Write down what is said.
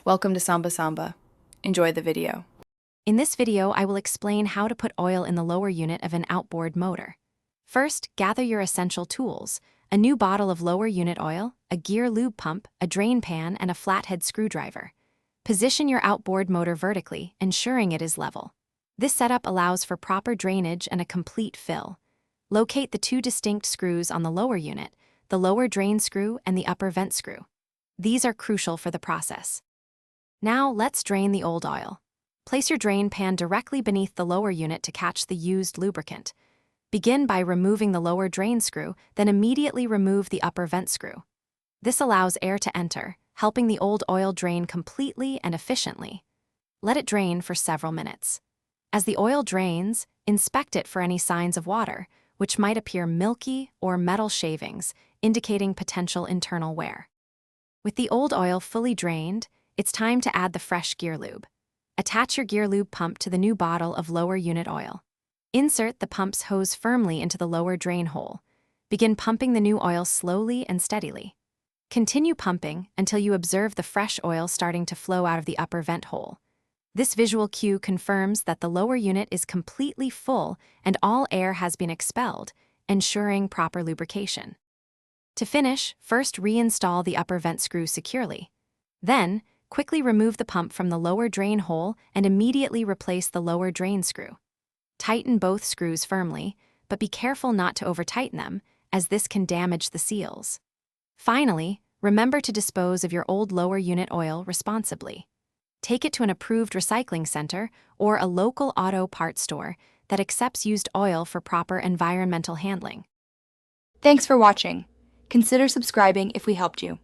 Welcome to Samba Samba. Enjoy the video. In this video, I will explain how to put oil in the lower unit of an outboard motor. First, gather your essential tools: a new bottle of lower unit oil, a gear lube pump, a drain pan, and a flathead screwdriver. Position your outboard motor vertically, ensuring it is level. This setup allows for proper drainage and a complete fill. Locate the two distinct screws on the lower unit, the lower drain screw and the upper vent screw. These are crucial for the process. Now, let's drain the old oil. Place your drain pan directly beneath the lower unit to catch the used lubricant. Begin by removing the lower drain screw, then immediately remove the upper vent screw. This allows air to enter, helping the old oil drain completely and efficiently. Let it drain for several minutes. As the oil drains, inspect it for any signs of water, which might appear milky or metal shavings, indicating potential internal wear. With the old oil fully drained, it's time to add the fresh gear lube. Attach your gear lube pump to the new bottle of lower unit oil. Insert the pump's hose firmly into the lower drain hole. Begin pumping the new oil slowly and steadily. Continue pumping until you observe the fresh oil starting to flow out of the upper vent hole. This visual cue confirms that the lower unit is completely full and all air has been expelled, ensuring proper lubrication. To finish, first reinstall the upper vent screw securely. Then, quickly remove the pump from the lower drain hole and immediately replace the lower drain screw. Tighten both screws firmly, but be careful not to over-tighten them, as this can damage the seals. Finally, remember to dispose of your old lower unit oil responsibly. Take it to an approved recycling center or a local auto parts store that accepts used oil for proper environmental handling. Thanks for watching. Consider subscribing if we helped you.